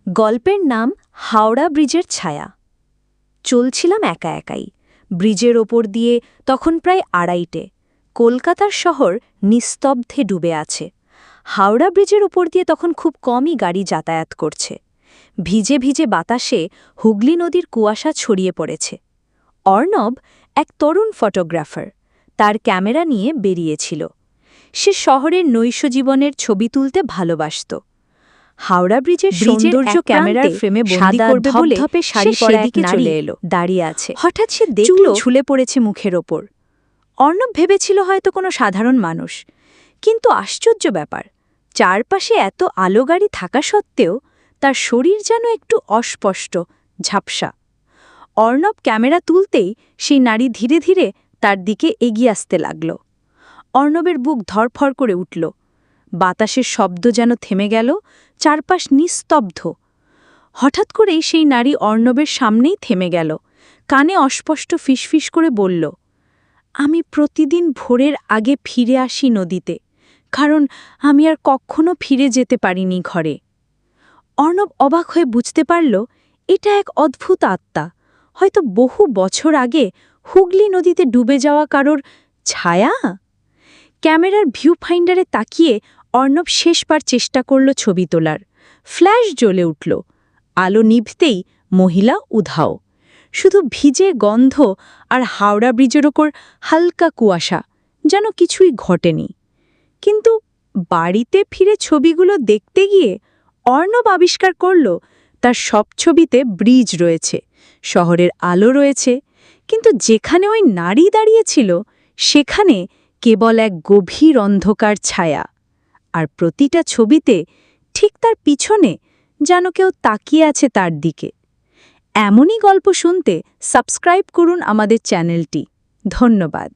গল্পের নাম হাওড়া ব্রিজের ছায়া। চলছিলাম একা একাই ব্রিজের ওপর দিয়ে, তখন প্রায় 2:30। কলকাতার শহর নিস্তব্ধে ডুবে আছে। হাওড়া ব্রিজের ওপর দিয়ে তখন খুব কমই গাড়ি যাতায়াত করছে। ভিজে ভিজে বাতাসে হুগলি নদীর কুয়াশা ছড়িয়ে পড়েছে। অর্ণব এক তরুণ ফটোগ্রাফার, তার ক্যামেরা নিয়ে বেরিয়েছিল। সে শহরের নৈশ জীবনের ছবি তুলতে ভালোবাসত। হাওড়া ব্রিজের সৌন্দর্য ক্যামেরার ফ্রেমে বন্দি করবে বলে শাড়ি পরা এক নারী দাঁড়িয়ে আছে। হঠাৎ সে দেখল ঝুলে পড়েছে মুখের ওপর। অর্ণব ভেবেছিল হয়তো কোনো সাধারণ মানুষ, কিন্তু আশ্চর্য ব্যাপার, চারপাশে এত আলো গাড়ি থাকা সত্ত্বেও তার শরীর যেন একটু অস্পষ্ট, ঝাপসা। অর্ণব ক্যামেরা তুলতেই সেই নারী ধীরে ধীরে তার দিকে এগিয়ে আসতে লাগল। অর্ণবের বুক ধরফর করে উঠল। বাতাসের শব্দ যেন থেমে গেল, চারপাশ নিস্তব্ধ। হঠাৎ করেই সেই নারী অর্ণবের সামনেই থেমে গেল, কানে অস্পষ্ট ফিসফিস করে বলল, আমি প্রতিদিন ভোরের আগে ফিরে আসি নদীতে, কারণ আমি আর কখনো ফিরে যেতে পারিনি ঘরে। অর্ণব অবাক হয়ে বুঝতে পারল, এটা এক অদ্ভুত আত্মা, হয়তো বহু বছর আগে হুগলি নদীতে ডুবে যাওয়া কারোর ছায়া। ক্যামেরার ভিউ ফাইন্ডারে তাকিয়ে অর্ণব শেষবার চেষ্টা করল ছবি তোলার। ফ্ল্যাশ জ্বলে উঠল, আলো নিভতেই মহিলা উধাও। শুধু ভিজে গন্ধ আর হাওড়া ব্রিজের ওপর হালকা কুয়াশা, যেন কিছুই ঘটেনি। কিন্তু বাড়িতে ফিরে ছবিগুলো দেখতে গিয়ে অর্ণব আবিষ্কার করল, তার সব ছবিতে ব্রিজ রয়েছে, শহরের আলো রয়েছে, কিন্তু যেখানে ওই নারী দাঁড়িয়েছিল সেখানে কেবল এক গভীর অন্ধকার ছায়া। আর প্রতিটা ছবিতে ঠিক তার পিছনে যেন কেউ তাকিয়ে আছে তার দিকে। এমনই গল্প শুনতে সাবস্ক্রাইব করুন আমাদের চ্যানেলটি। ধন্যবাদ।